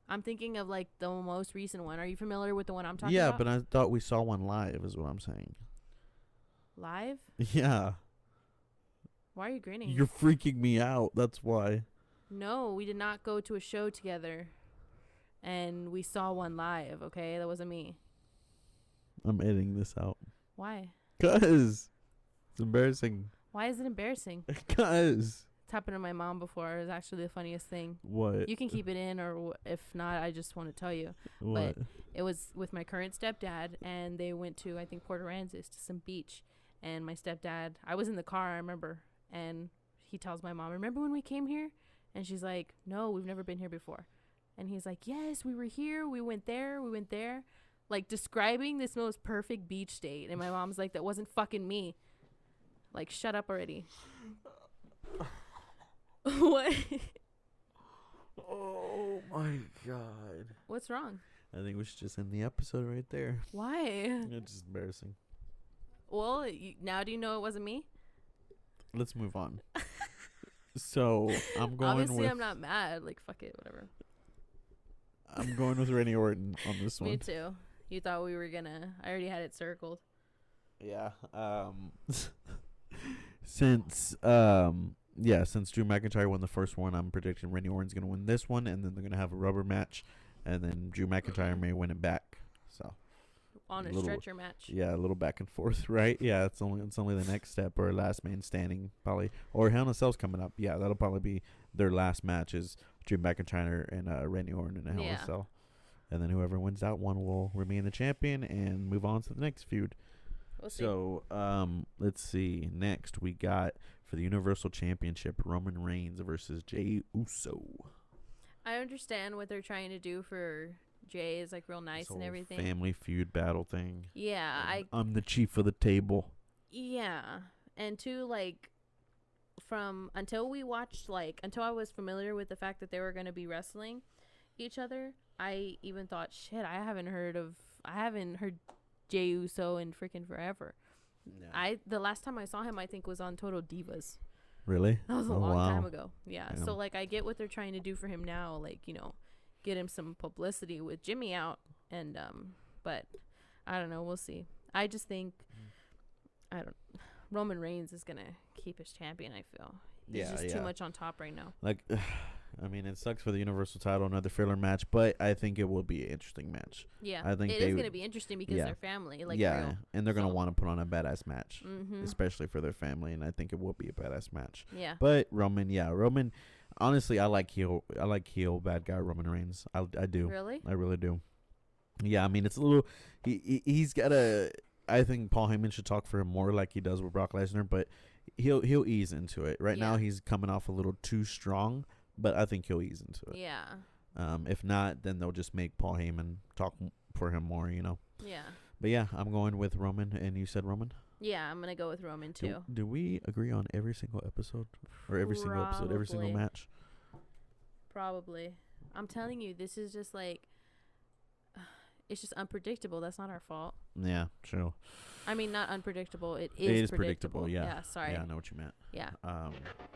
[SPEAKER 2] I'm thinking of, like, the most recent one. Are you familiar with the one I'm talking about?
[SPEAKER 1] Yeah, but I thought we saw one live is what I'm saying.
[SPEAKER 2] Live?
[SPEAKER 1] Yeah.
[SPEAKER 2] Why are you grinning?
[SPEAKER 1] You're freaking me out. That's why.
[SPEAKER 2] No, we did not go to a show together. And we saw one live, okay? That wasn't me.
[SPEAKER 1] I'm editing this out.
[SPEAKER 2] Why?
[SPEAKER 1] 'Cause it's embarrassing.
[SPEAKER 2] Why is it embarrassing?
[SPEAKER 1] 'Cause
[SPEAKER 2] It's happened to my mom before. It was actually the funniest thing.
[SPEAKER 1] what?
[SPEAKER 2] You can keep it in, or if not, I just want to tell you.
[SPEAKER 1] What?
[SPEAKER 2] But it was with my current stepdad, and they went to, I think, Port Aransas to some beach. And my stepdad, I was in the car, I remember, and he tells my mom, remember when we came here? And she's like, no, we've never been here before. And he's like, yes, we were here, we went there, like describing this most perfect beach date. And my mom's like, that wasn't fucking me. Like, shut up already. What?
[SPEAKER 1] Oh my god.
[SPEAKER 2] What's wrong?
[SPEAKER 1] I think we should just end the episode right there.
[SPEAKER 2] Why?
[SPEAKER 1] It's just embarrassing.
[SPEAKER 2] Well, now do you know it wasn't me?
[SPEAKER 1] Let's move on. So I'm going
[SPEAKER 2] Obviously,
[SPEAKER 1] with
[SPEAKER 2] I'm not mad. Like, fuck it, whatever.
[SPEAKER 1] I'm going with Randy Orton on this one.
[SPEAKER 2] Me too. You thought we were gonna... I already had it circled.
[SPEAKER 1] Yeah. Since Drew McIntyre won the first one, I'm predicting Randy Orton's gonna win this one, and then they're gonna have a rubber match, and then Drew McIntyre may win it back. So
[SPEAKER 2] On a
[SPEAKER 1] little-
[SPEAKER 2] stretcher match.
[SPEAKER 1] yeah, a little back and forth, right? Yeah, it's only the next step, or last man standing, probably, or Hell in a Cell's coming up. Yeah, that'll probably be their last match is Drew McIntyre and Randy Orton in a Hell in a Cell. and then whoever wins that one will remain the champion and move on to the next feud.
[SPEAKER 2] We'll see.
[SPEAKER 1] So, let's see. Next, we got for the Universal Championship, Roman Reigns versus Jey Uso.
[SPEAKER 2] I understand what they're trying to do for Jay is like real nice
[SPEAKER 1] This
[SPEAKER 2] and
[SPEAKER 1] whole
[SPEAKER 2] everything.
[SPEAKER 1] family feud battle thing.
[SPEAKER 2] Yeah,
[SPEAKER 1] I'm the chief of the table.
[SPEAKER 2] Yeah, and two, like, until I was familiar with the fact that they were going to be wrestling each other, I even thought, shit, I haven't heard Jey Uso in freaking forever.
[SPEAKER 1] Yeah.
[SPEAKER 2] The last time I saw him, I think, was on Total Divas.
[SPEAKER 1] Really?
[SPEAKER 2] That was a long time ago. Yeah.
[SPEAKER 1] Damn.
[SPEAKER 2] So, like, I get what they're trying to do for him now. Like, get him some publicity with Jimmy out. And, but I don't know. We'll see. I just think, Roman Reigns is going to keep his champion, I feel. He's just too much on top right now.
[SPEAKER 1] Like, I mean, it sucks for the Universal title, another filler match, but I think it will be an interesting match.
[SPEAKER 2] Yeah.
[SPEAKER 1] I think
[SPEAKER 2] it is going to be interesting because they're family. Like, real.
[SPEAKER 1] And they're going to want to put on a badass match,
[SPEAKER 2] Mm-hmm.
[SPEAKER 1] especially for their family, and I think it will be a badass match.
[SPEAKER 2] Yeah.
[SPEAKER 1] But Roman, honestly, I like heel bad guy Roman Reigns. I do.
[SPEAKER 2] Really?
[SPEAKER 1] I really do. Yeah, I mean, it's a little, he's got I think Paul Heyman should talk for him more like he does with Brock Lesnar, but he'll ease into it. Right now, he's coming off a little too strong, but I think he'll ease into it.
[SPEAKER 2] Yeah.
[SPEAKER 1] If not, then they'll just make Paul Heyman talk for him more,
[SPEAKER 2] Yeah.
[SPEAKER 1] But yeah, I'm going with Roman, and you said Roman?
[SPEAKER 2] Yeah, I'm going to go with Roman, too.
[SPEAKER 1] Do we agree on every single episode? Or every single episode, every single match?
[SPEAKER 2] Probably. I'm telling you, this is just like, it's just unpredictable. That's not our fault.
[SPEAKER 1] Yeah, true.
[SPEAKER 2] I mean, not unpredictable. It
[SPEAKER 1] It
[SPEAKER 2] is
[SPEAKER 1] is predictable, yeah.
[SPEAKER 2] Sorry.
[SPEAKER 1] Yeah, I know what you meant.
[SPEAKER 2] Yeah.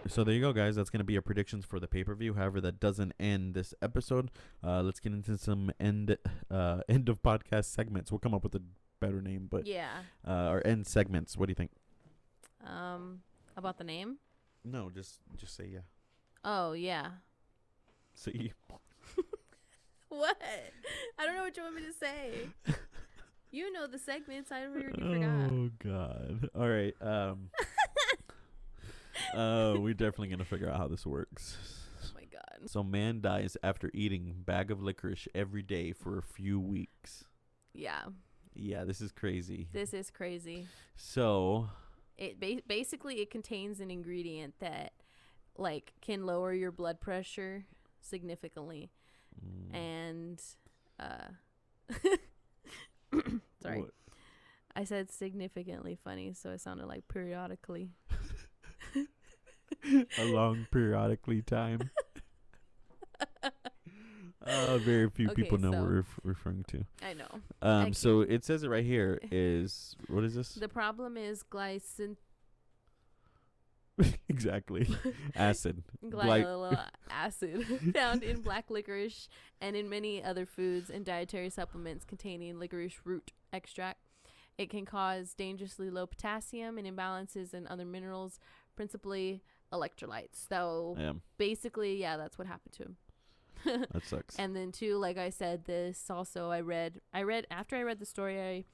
[SPEAKER 1] So there you go, guys. That's going to be our predictions for the pay-per-view. However, that doesn't end this episode. Let's get into some end of podcast segments. We'll come up with a better name, but our end segments. What do you think?
[SPEAKER 2] About the name?
[SPEAKER 1] No, just say yeah.
[SPEAKER 2] Oh, yeah.
[SPEAKER 1] See.
[SPEAKER 2] What? I don't know what you want me to say. You know the segments. I already forgot.
[SPEAKER 1] Oh God! All right. We're definitely gonna figure out how this works.
[SPEAKER 2] Oh my God!
[SPEAKER 1] So, man dies after eating bag of licorice every day for a few weeks.
[SPEAKER 2] Yeah.
[SPEAKER 1] Yeah, this is crazy.
[SPEAKER 2] This is crazy.
[SPEAKER 1] So,
[SPEAKER 2] it basically it contains an ingredient that like can lower your blood pressure significantly, and sorry.
[SPEAKER 1] What?
[SPEAKER 2] I said significantly funny, so it sounded like periodically.
[SPEAKER 1] A long periodically time. Very few people know what we're referring to.
[SPEAKER 2] I know.
[SPEAKER 1] So it says it right here is, what is this?
[SPEAKER 2] The problem is glycine.
[SPEAKER 1] Exactly. Acid.
[SPEAKER 2] Acid found in black licorice and in many other foods and dietary supplements containing licorice root extract. It can cause dangerously low potassium and imbalances in other minerals, principally electrolytes. So basically, that's what happened to him.
[SPEAKER 1] That sucks.
[SPEAKER 2] And then too, like I said, this also I read after I read the story, I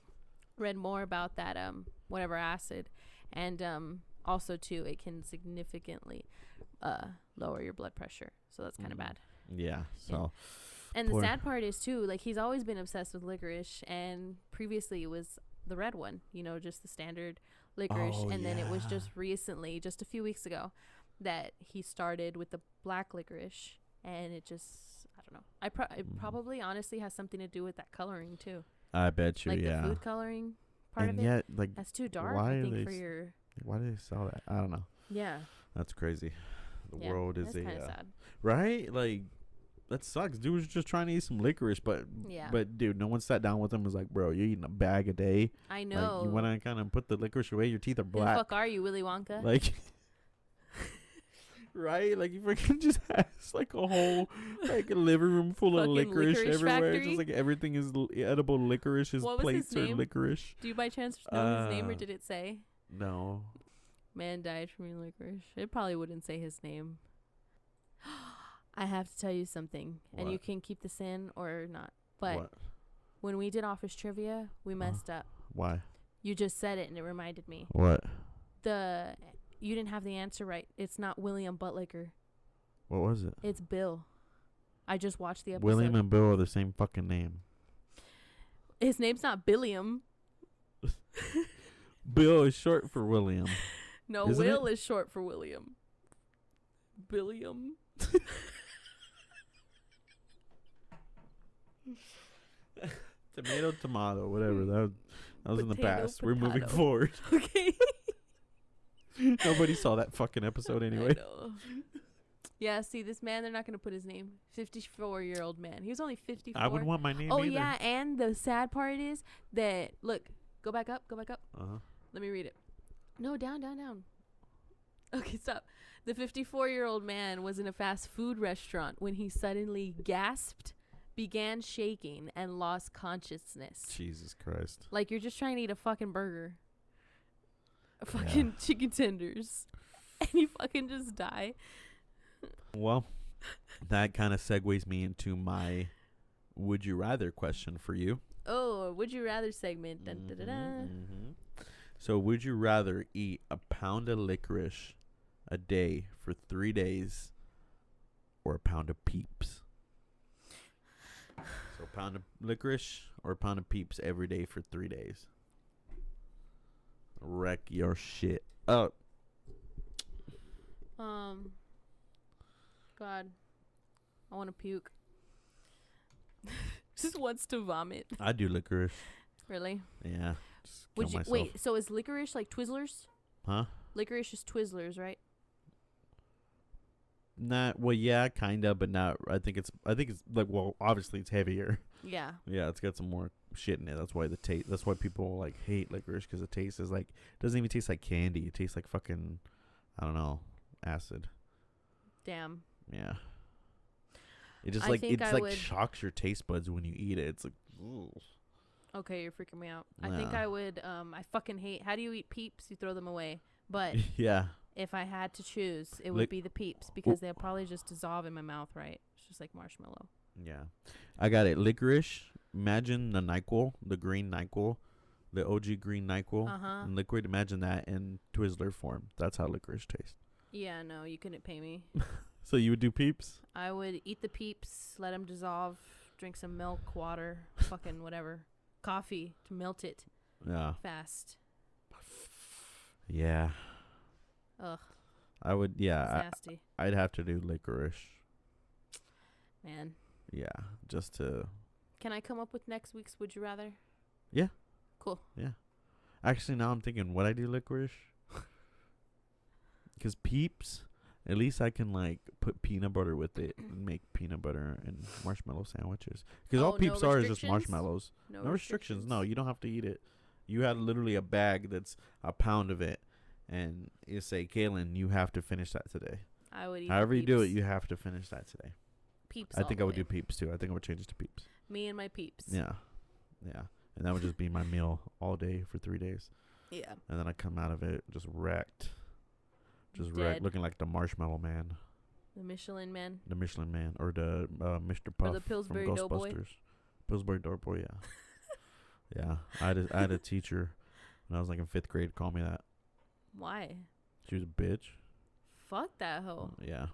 [SPEAKER 2] read more about that whatever acid, and also too it can significantly lower your blood pressure, so that's kind of bad.
[SPEAKER 1] Yeah. So
[SPEAKER 2] and the sad part is too, like, he's always been obsessed with licorice, and previously it was the red one, just the standard licorice, and then it was just recently, just a few weeks ago, that he started with the black licorice. And it just, I don't know. It probably honestly has something to do with that coloring too.
[SPEAKER 1] I bet you,
[SPEAKER 2] like the food coloring part
[SPEAKER 1] and
[SPEAKER 2] of it.
[SPEAKER 1] Yet, like,
[SPEAKER 2] that's too dark, I think, for your.
[SPEAKER 1] Why do they sell that? I don't know.
[SPEAKER 2] Yeah.
[SPEAKER 1] That's crazy. The world is
[SPEAKER 2] kind of sad.
[SPEAKER 1] Right? Like, that sucks. Dude was just trying to eat some licorice, but dude, no one sat down with him and was like, bro, you're eating a bag a day.
[SPEAKER 2] I know.
[SPEAKER 1] Like, you want to kind of put the licorice away? Your teeth are black.
[SPEAKER 2] Who the fuck are you, Willy Wonka?
[SPEAKER 1] Like. Right, like you freaking just has like a whole like a living room full of licorice everywhere.
[SPEAKER 2] Factory?
[SPEAKER 1] Just like everything is edible licorice. His plates are licorice.
[SPEAKER 2] Do you by chance know his name, or did it say?
[SPEAKER 1] No.
[SPEAKER 2] Man died from eating licorice. It probably wouldn't say his name. I have to tell you something, and you can keep this in or not. But when we did office trivia, we messed up.
[SPEAKER 1] Why?
[SPEAKER 2] You just said it, and it reminded me.
[SPEAKER 1] What?
[SPEAKER 2] You didn't have the answer right. It's not William Buttlicker.
[SPEAKER 1] What was it?
[SPEAKER 2] It's Bill. I just watched the episode.
[SPEAKER 1] William and Bill are the same fucking name.
[SPEAKER 2] His name's not Billiam.
[SPEAKER 1] Bill is short for William.
[SPEAKER 2] No,
[SPEAKER 1] Isn't
[SPEAKER 2] Will is short for William. Billiam.
[SPEAKER 1] Tomato, whatever. That was in the
[SPEAKER 2] Potato,
[SPEAKER 1] past. We're moving
[SPEAKER 2] potato.
[SPEAKER 1] forward.
[SPEAKER 2] Okay.
[SPEAKER 1] Nobody saw that fucking episode anyway.
[SPEAKER 2] I know. Yeah, see, this man, they're not going to put his name. 54-year-old man. He was only 54.
[SPEAKER 1] I wouldn't want my name
[SPEAKER 2] Oh,
[SPEAKER 1] either.
[SPEAKER 2] yeah, and the sad part is that, look, go back up.
[SPEAKER 1] Uh-huh.
[SPEAKER 2] Let me read it. No, down. Okay, stop. The 54-year-old man was in a fast food restaurant when he suddenly gasped, began shaking, and lost consciousness.
[SPEAKER 1] Jesus Christ.
[SPEAKER 2] Like you're just trying to eat a fucking burger. A fucking chicken tenders. And you fucking just die.
[SPEAKER 1] Well, that kind of segues me into my would you rather question for you.
[SPEAKER 2] Oh, would you rather segment. Dun, dun, dun, dun.
[SPEAKER 1] Mm-hmm. So would you rather eat a pound of licorice a day for 3 days or a pound of Peeps? So a pound of licorice or a pound of Peeps every day for 3 days. Wreck your shit up.
[SPEAKER 2] God, I want to puke. Just wants to vomit.
[SPEAKER 1] I do licorice.
[SPEAKER 2] Really?
[SPEAKER 1] Yeah. Just kill
[SPEAKER 2] Would you
[SPEAKER 1] myself.
[SPEAKER 2] wait? So is licorice like Twizzlers?
[SPEAKER 1] Huh?
[SPEAKER 2] Licorice is Twizzlers, right?
[SPEAKER 1] Not well, yeah, kinda, but not. I think it's like, well, obviously it's heavier.
[SPEAKER 2] Yeah.
[SPEAKER 1] Yeah, it's got some more shit in it. That's why the taste. That's why people like hate licorice, because the taste is like, doesn't even taste like candy. It tastes like fucking, I don't know, acid.
[SPEAKER 2] Damn.
[SPEAKER 1] Yeah. It just
[SPEAKER 2] I
[SPEAKER 1] like
[SPEAKER 2] think
[SPEAKER 1] it's
[SPEAKER 2] I
[SPEAKER 1] like
[SPEAKER 2] would-
[SPEAKER 1] shocks your taste buds when you eat it. It's like, ooh.
[SPEAKER 2] Okay, you're freaking me out. I think
[SPEAKER 1] Yeah.
[SPEAKER 2] I would. I fucking hate. How do you eat Peeps? You throw them away. But
[SPEAKER 1] Yeah.
[SPEAKER 2] if I had to choose, it would be the Peeps because they'll probably just dissolve in my mouth, right? It's just like marshmallow.
[SPEAKER 1] Yeah. I got it. Licorice. Imagine the NyQuil, the green NyQuil, the OG green NyQuil, and liquid. Imagine that in Twizzler form. That's how licorice tastes.
[SPEAKER 2] Yeah, no, you couldn't pay me.
[SPEAKER 1] So you would do Peeps?
[SPEAKER 2] I would eat the Peeps, let them dissolve, drink some milk, water, fucking whatever, coffee to melt it.
[SPEAKER 1] Yeah.
[SPEAKER 2] Fast.
[SPEAKER 1] Yeah.
[SPEAKER 2] Ugh.
[SPEAKER 1] I would.
[SPEAKER 2] It's
[SPEAKER 1] Yeah.
[SPEAKER 2] nasty.
[SPEAKER 1] I'd have to do licorice.
[SPEAKER 2] Man.
[SPEAKER 1] Yeah. Just to.
[SPEAKER 2] Can I come up with next week's Would You Rather?
[SPEAKER 1] Yeah.
[SPEAKER 2] Cool.
[SPEAKER 1] Yeah. Actually, now I'm thinking, would I do licorice? Because Peeps, at least I can like put peanut butter with it and make peanut butter and marshmallow sandwiches. Because all
[SPEAKER 2] Oh,
[SPEAKER 1] Peeps
[SPEAKER 2] no
[SPEAKER 1] are is just
[SPEAKER 2] restrictions?
[SPEAKER 1] marshmallows.
[SPEAKER 2] No,
[SPEAKER 1] No restrictions. No, you don't have to eat it. You had literally a bag that's a pound of it, and you say, Caylin, you have to finish that today.
[SPEAKER 2] I would eat
[SPEAKER 1] However you do it,
[SPEAKER 2] Peeps.
[SPEAKER 1] you have to finish that today.
[SPEAKER 2] Peeps.
[SPEAKER 1] I
[SPEAKER 2] all
[SPEAKER 1] think
[SPEAKER 2] the
[SPEAKER 1] I would
[SPEAKER 2] way.
[SPEAKER 1] do Peeps too. I think I would change it to Peeps.
[SPEAKER 2] Me and my Peeps.
[SPEAKER 1] Yeah. Yeah. And that would just be my meal all day for 3 days.
[SPEAKER 2] Yeah.
[SPEAKER 1] And then I come out of it just wrecked. Just
[SPEAKER 2] Dead.
[SPEAKER 1] wrecked, looking like the Marshmallow Man,
[SPEAKER 2] The Michelin Man.
[SPEAKER 1] the Michelin Man, or the Mr. Puff
[SPEAKER 2] the Pillsbury
[SPEAKER 1] from
[SPEAKER 2] Doughboy.
[SPEAKER 1] Ghostbusters. Pillsbury Doughboy, yeah. Yeah. I had a teacher when I was like in 5th grade call me that.
[SPEAKER 2] Why?
[SPEAKER 1] She was a bitch.
[SPEAKER 2] Fuck that hoe.
[SPEAKER 1] Yeah.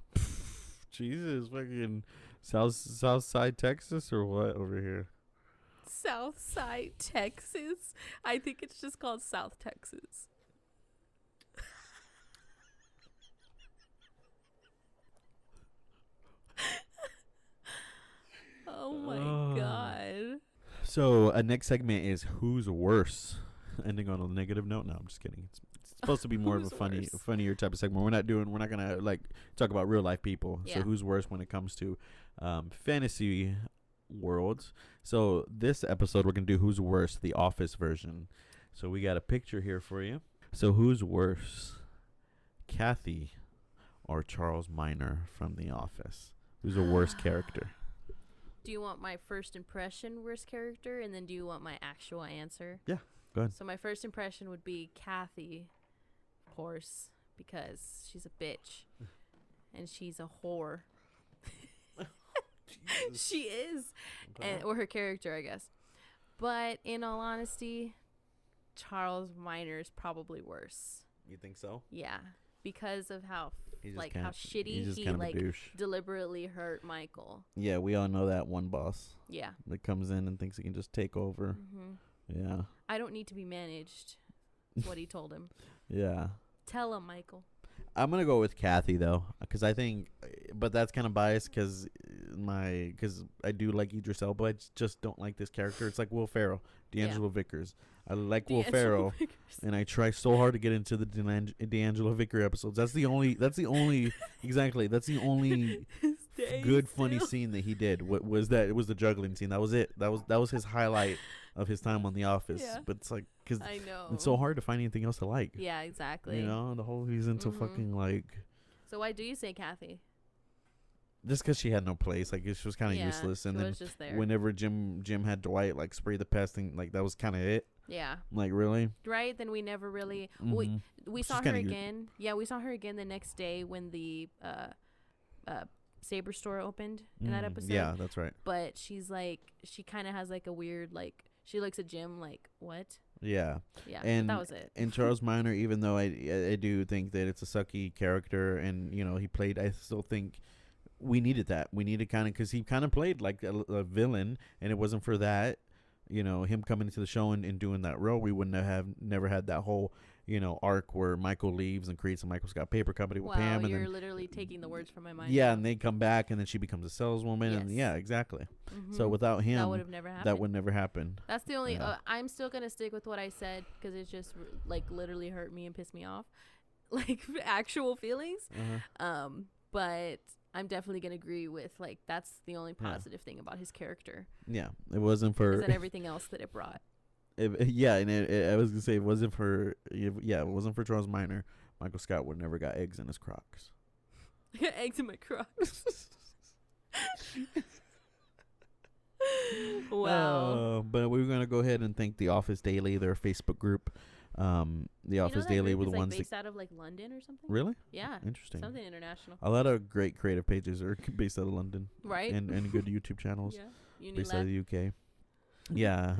[SPEAKER 1] Jesus, fucking South Side Texas or what over here?
[SPEAKER 2] Southside Texas. I think it's just called South Texas. Oh my god.
[SPEAKER 1] So, next segment is Who's Worse? Ending on a negative note. No, I'm just kidding. It's supposed to be more of a
[SPEAKER 2] Who's worse?
[SPEAKER 1] funnier type of segment. We're not gonna like talk about real life people. So
[SPEAKER 2] Yeah.
[SPEAKER 1] who's worse when it comes to fantasy worlds? So this episode we're gonna do Who's Worse, the Office version. So we got a picture here for you. So who's worse, Kathy or Charles Minor from The Office? Who's a worse character?
[SPEAKER 2] Do you want my first impression worst character, and then do you want my actual answer?
[SPEAKER 1] Yeah, go ahead.
[SPEAKER 2] So my first impression would be Kathy, of course, because she's a bitch and she's a whore. She is, and or her character, I guess. But in all honesty, Charles Minor is probably worse.
[SPEAKER 1] You think so?
[SPEAKER 2] Yeah, because of how like how shitty he
[SPEAKER 1] kind of
[SPEAKER 2] like deliberately hurt Michael.
[SPEAKER 1] Yeah, we all know that one boss.
[SPEAKER 2] Yeah.
[SPEAKER 1] That comes in and thinks he can just take over. Yeah.
[SPEAKER 2] I don't need to be managed. Is what he told him.
[SPEAKER 1] Yeah.
[SPEAKER 2] Tell him, Michael.
[SPEAKER 1] I'm gonna go with Kathy though, because I think, but that's kind of biased because I do like Idris Elba. I just don't like this character. It's like Will Ferrell, D'Angelo Vickers. I like Will Ferrell, and I try so hard to get into the D'Angelo Vicker episodes. That's the only exactly. That's the only good funny scene that he did. What was that? It was the juggling scene. That was it. That was his highlight of his time on The Office. Yeah. But it's like, because
[SPEAKER 2] I know
[SPEAKER 1] it's so hard to find anything else to like.
[SPEAKER 2] Yeah, exactly.
[SPEAKER 1] You know, the whole he's into fucking like.
[SPEAKER 2] So why do you say Kathy?
[SPEAKER 1] Just because she had no place, like she was kind of useless, and then
[SPEAKER 2] just there.
[SPEAKER 1] Whenever Jim had Dwight like spray the pest thing, like that was kind of it.
[SPEAKER 2] Yeah.
[SPEAKER 1] Like really.
[SPEAKER 2] Right. Then we never really we saw her again. Yeah, we saw her again the next day when the Saber store opened in that episode.
[SPEAKER 1] Yeah, that's right.
[SPEAKER 2] But she's like, she kind of has like a weird like. She looks at Jim like, what?
[SPEAKER 1] Yeah.
[SPEAKER 2] Yeah.
[SPEAKER 1] And
[SPEAKER 2] that was it.
[SPEAKER 1] And Charles Minor, even though I do think that it's a sucky character, and he played, I still think we needed that. We needed kind of, because he kind of played like a villain, and it wasn't for that, him coming into the show and doing that role, we wouldn't have never had that whole, arc where Michael leaves and creates a Michael Scott Paper Company with Pam.
[SPEAKER 2] Wow,
[SPEAKER 1] you're
[SPEAKER 2] literally taking the words from my mind.
[SPEAKER 1] Yeah, and they come back, and then she becomes a saleswoman, and yeah, exactly. So without him,
[SPEAKER 2] that would have never happened.
[SPEAKER 1] That would never happen.
[SPEAKER 2] That's the only. I'm still gonna stick with what I said because it just like literally hurt me and pissed me off, like actual feelings. But I'm definitely gonna agree with like that's the only positive thing about his character. Yeah,
[SPEAKER 1] it wasn't for.
[SPEAKER 2] And everything else that it brought.
[SPEAKER 1] I was gonna say it wasn't for Charles Minor, Michael Scott would never got eggs in his Crocs.
[SPEAKER 2] Eggs in my Crocs. Wow.
[SPEAKER 1] But we're gonna go ahead and thank The Office Daily, their Facebook group. The Office Daily were the ones
[SPEAKER 2] based out of like London or something.
[SPEAKER 1] Really?
[SPEAKER 2] Yeah.
[SPEAKER 1] Interesting.
[SPEAKER 2] Something international.
[SPEAKER 1] A lot of great creative pages are based out of London.
[SPEAKER 2] Right.
[SPEAKER 1] And good YouTube channels.
[SPEAKER 2] Yeah.
[SPEAKER 1] Based out of the UK. Yeah,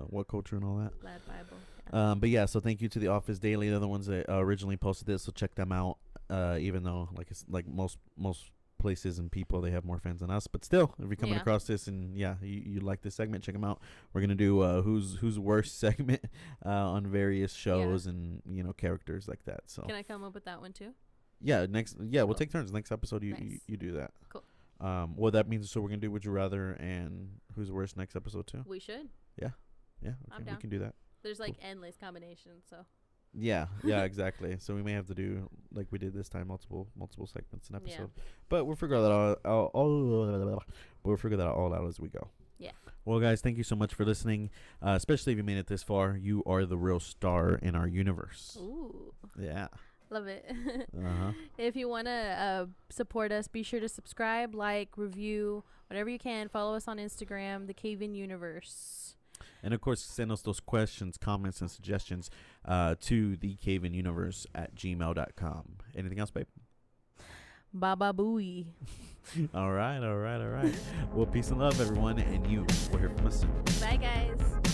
[SPEAKER 1] What Culture and all that.
[SPEAKER 2] Lad Bible. Yeah.
[SPEAKER 1] But yeah, so thank you to The Office Daily. They're the ones that originally posted this, so check them out. Even though like most places and people, they have more fans than us, but still, if you're coming across this and you like this segment, check them out. We're gonna do who's worst segment on various shows and characters like that. So
[SPEAKER 2] can I come up with that one too?
[SPEAKER 1] Yeah, we'll take turns. Next episode, you do that.
[SPEAKER 2] Cool.
[SPEAKER 1] Well, that means so we're gonna do Would You Rather and Who's Worse next episode too.
[SPEAKER 2] We should.
[SPEAKER 1] Yeah. Okay,
[SPEAKER 2] I'm down.
[SPEAKER 1] we can do that.
[SPEAKER 2] There's like endless combinations, so.
[SPEAKER 1] Yeah, exactly. So we may have to do like we did this time, multiple segments an episode.
[SPEAKER 2] Yeah.
[SPEAKER 1] But we'll figure that all out as we go.
[SPEAKER 2] Yeah.
[SPEAKER 1] Well, guys, thank you so much for listening. Especially if you made it this far, you are the real star in our universe.
[SPEAKER 2] Ooh.
[SPEAKER 1] Yeah.
[SPEAKER 2] Love it. If you want to support us, be sure to subscribe, like, review, whatever you can. Follow us on Instagram, the CayVin Universe.
[SPEAKER 1] And, of course, send us those questions, comments, and suggestions to the CayVin Universe at gmail.com. Anything else, babe?
[SPEAKER 2] Baba booey.
[SPEAKER 1] All right. Well, peace and love, everyone. And you will hear from us soon.
[SPEAKER 2] Bye, guys.